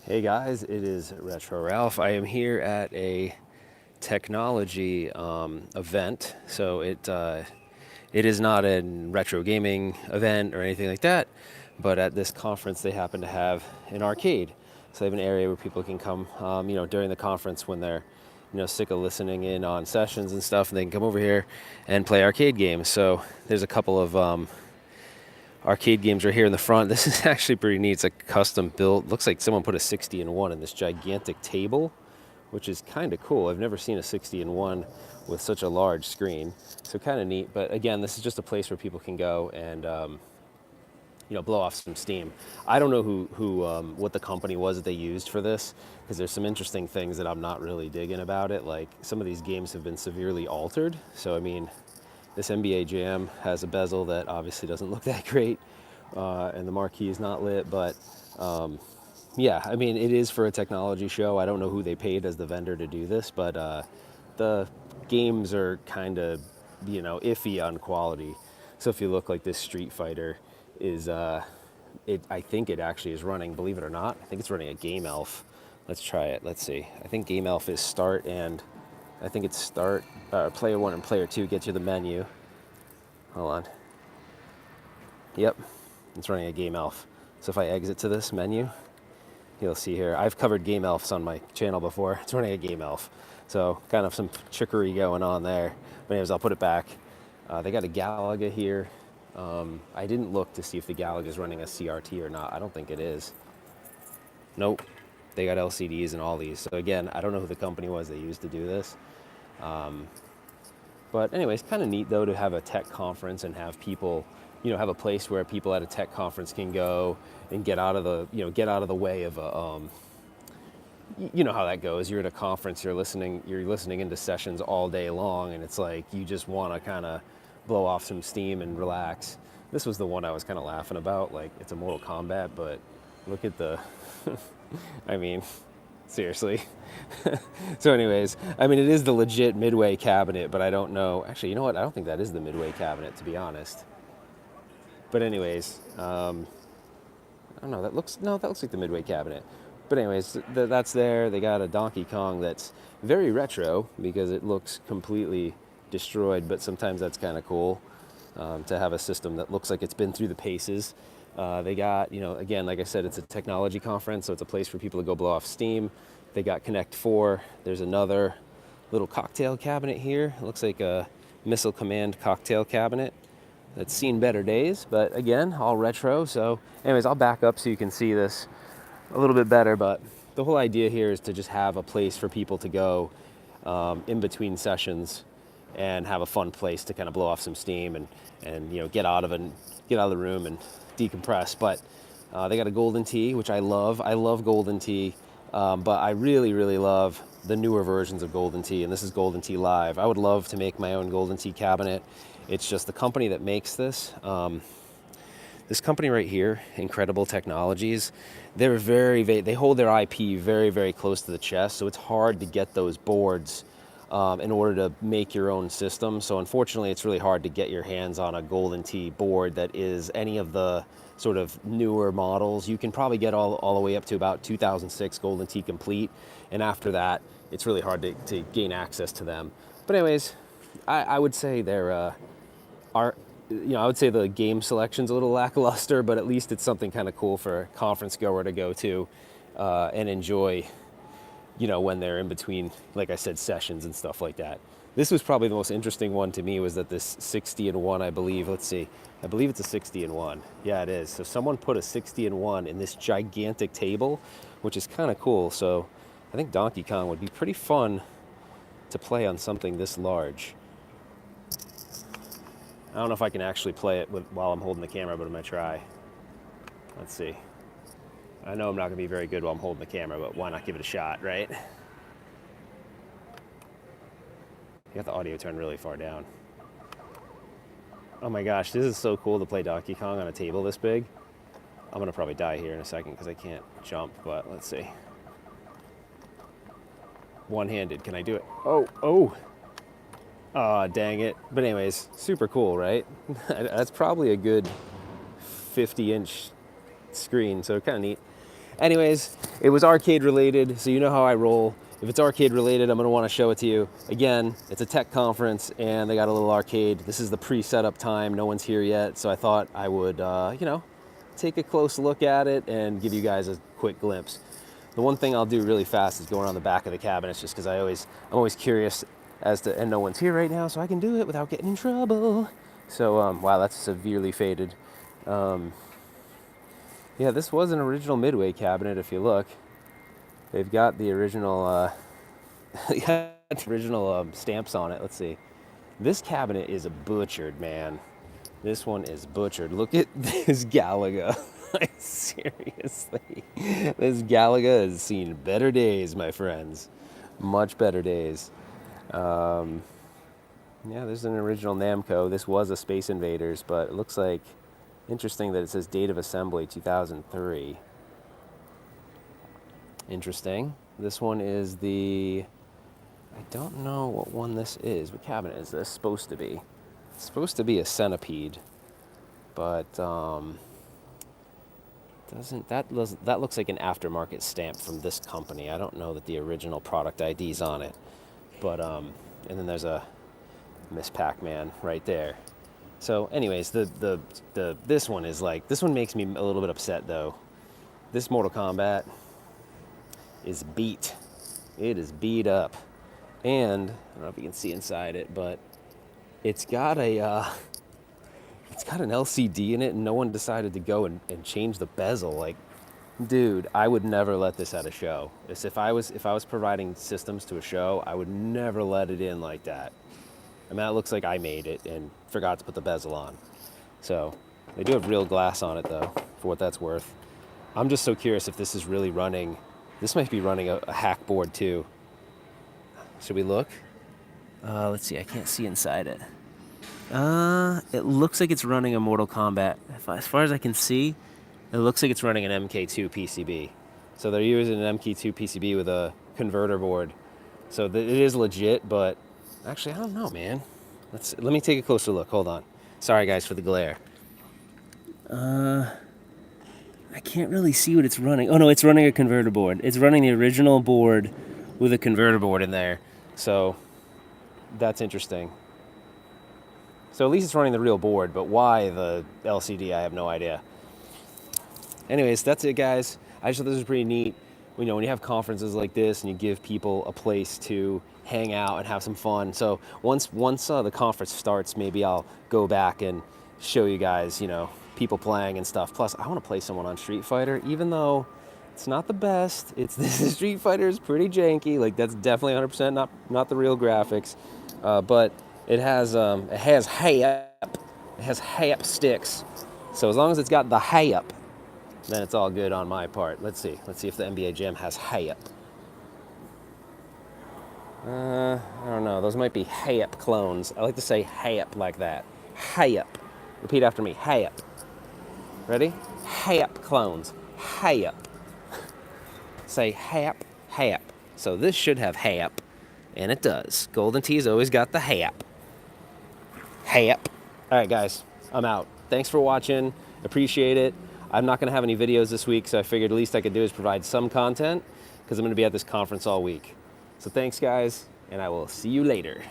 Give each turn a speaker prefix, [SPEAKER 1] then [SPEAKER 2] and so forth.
[SPEAKER 1] Hey guys, it is Retro Ralph. I am here at a technology event. It is not a retro gaming event or anything like that, but at this conference they happen to have an arcade. So they have an area where people can come, during the conference when they're, sick of listening in on sessions and stuff, and they can come over here and play arcade games. So there's a couple of arcade games right here in the front. This is actually pretty neat. It's a custom built. Looks like someone put a 60 in 1 in this gigantic table, which is kind of cool. I've never seen a 60 in 1 with such a large screen. So kind of neat. But again, this is just a place where people can go and blow off some steam. I don't know what the company was that they used for this, because there's some interesting things that I'm not really digging about it. Like some of these games have been severely altered. So I mean, this NBA Jam has a bezel that obviously doesn't look that great, and the marquee is not lit, but yeah, I mean, it is for a technology show. I don't know who they paid as the vendor to do this, but the games are kind of, iffy on quality. So if you look, like this Street Fighter is, I think it actually is running, believe it or not, I think it's running a Game Elf. Let's try it. Let's see. I think Game Elf is start, and I think it's start, player 1 and player 2 get you the menu. Hold on. Yep, it's running a Game Elf. So if I exit to this menu, you'll see here, I've covered Game Elves on my channel before. It's running a Game Elf. So kind of some trickery going on there. But anyways, I'll put it back. They got a Galaga here. I didn't look to see if the Galaga is running a CRT or not. I don't think it is. Nope. They got LCDs and all these. So again, I don't know who the company was they used to do this. But anyways, kind of neat though to have a tech conference and have people, have a place where people at a tech conference can go and get out of the way of a, you know how that goes. You're at a conference, you're listening into sessions all day long, and it's like you just want to kind of blow off some steam and relax. This was the one I was kind of laughing about, like it's a Mortal Kombat, but look at the, I mean, seriously. So anyways, I mean, it is the legit Midway cabinet, but I don't know. Actually, you know what? I don't think that is the Midway cabinet, to be honest. But anyways, I don't know. That looks like the Midway cabinet. But anyways, that's there. They got a Donkey Kong that's very retro because it looks completely destroyed, but sometimes that's kind of cool to have a system that looks like it's been through the paces. They got, again, like I said, it's a technology conference, so it's a place for people to go blow off steam. They got Connect 4. There's another little cocktail cabinet here. It looks like a Missile Command cocktail cabinet that's seen better days, but again, all retro. So anyways, I'll back up so you can see this a little bit better, but the whole idea here is to just have a place for people to go in between sessions and have a fun place to kind of blow off some steam and get out of the room and decompress. But they got a Golden Tee, which I love. I love Golden Tee, but I really, really love the newer versions of Golden Tee, and this is Golden Tee Live. I would love to make my own Golden Tee cabinet. It's just the company that makes this. This company right here, Incredible Technologies, they hold their IP very, very close to the chest, so it's hard to get those boards in order to make your own system. So unfortunately, it's really hard to get your hands on a Golden Tee board that is any of the sort of newer models. You can probably get all the way up to about 2006 Golden Tee Complete, and after that, it's really hard to gain access to them. But anyways, I would say I would say the game selection's a little lackluster, but at least it's something kind of cool for a conference goer to go to and enjoy, when they're in between, like I said, sessions and stuff like that. This was probably the most interesting one to me, was that this 60 in 1, I believe. Let's see. I believe it's a 60 in 1. Yeah, it is. So someone put a 60 in 1 in this gigantic table, which is kind of cool. So I think Donkey Kong would be pretty fun to play on something this large. I don't know if I can actually play it while I'm holding the camera, but I'm going to try. Let's see. I know I'm not going to be very good while I'm holding the camera, but why not give it a shot, right? You got the audio turned really far down. Oh my gosh, this is so cool to play Donkey Kong on a table this big. I'm going to probably die here in a second because I can't jump, but let's see. One-handed, can I do it? Oh! Oh, dang it. But anyways, super cool, right? That's probably a good 50-inch screen, so kind of neat. Anyways, it was arcade related, so you know how I roll. If it's arcade related, I'm gonna wanna show it to you. Again, it's a tech conference and they got a little arcade. This is the pre-setup time, no one's here yet, so I thought I would, take a close look at it and give you guys a quick glimpse. The one thing I'll do really fast is go around the back of the cabinets just because I'm always curious as to, and no one's here right now, so I can do it without getting in trouble. So, wow, that's severely faded. Yeah, this was an original Midway cabinet. If you look, they've got the original, stamps on it. Let's see. This cabinet is butchered, man. This one is butchered. Look at this Galaga. Like, seriously, this Galaga has seen better days, my friends. Much better days. Yeah, there's an original Namco. This was a Space Invaders, but it looks like interesting that it says date of assembly 2003. Interesting. This one is I don't know what one this is. What cabinet is this supposed to be? It's supposed to be a Centipede, but that looks like an aftermarket stamp from this company. I don't know that the original product ID's on it, but and then there's a Miss Pac-Man right there. So, anyways, this one makes me a little bit upset though. This Mortal Kombat is beat. It is beat up, and I don't know if you can see inside it, but it's got an LCD in it, and no one decided to go and change the bezel. Like, dude, I would never let this at a show. If I was providing systems to a show, I would never let it in like that. I mean, it looks like I made it and forgot to put the bezel on. So they do have real glass on it though, for what that's worth. I'm just so curious if this is really running. This might be running a hack board too. Should we look? Let's see. I can't see inside it. It looks like it's running a Mortal Kombat. As far as I can see, it looks like it's running an MK2 PCB. So they're using an MK2 PCB with a converter board. So it is legit, but actually, I don't know, man. Let me take a closer look. Hold on. Sorry, guys, for the glare. I can't really see what it's running. Oh, no, it's running a converter board. It's running the original board with a converter board in there. So that's interesting. So at least it's running the real board, but why the LCD, I have no idea. Anyways, that's it, guys. I just thought this was pretty neat. When you have conferences like this and you give people a place to hang out and have some fun. So once the conference starts, maybe I'll go back and show you guys, people playing and stuff. Plus, I want to play someone on Street Fighter, even though it's not the best. This Street Fighter is pretty janky. Like, that's definitely 100% not the real graphics, but it has HAP sticks. So as long as it's got the HAP, then it's all good on my part. Let's see if the NBA Jam has HAP. I don't know. Those might be HAP clones. I like to say HAP like that. HAP. Repeat after me. HAP. Ready? HAP clones. HAP. Say HAP, HAP. So this should have HAP, and it does. Golden Tea's always got the HAP. HAP. All right, guys. I'm out. Thanks for watching. Appreciate it. I'm not going to have any videos this week, so I figured the least I could do is provide some content because I'm going to be at this conference all week. So thanks, guys, and I will see you later.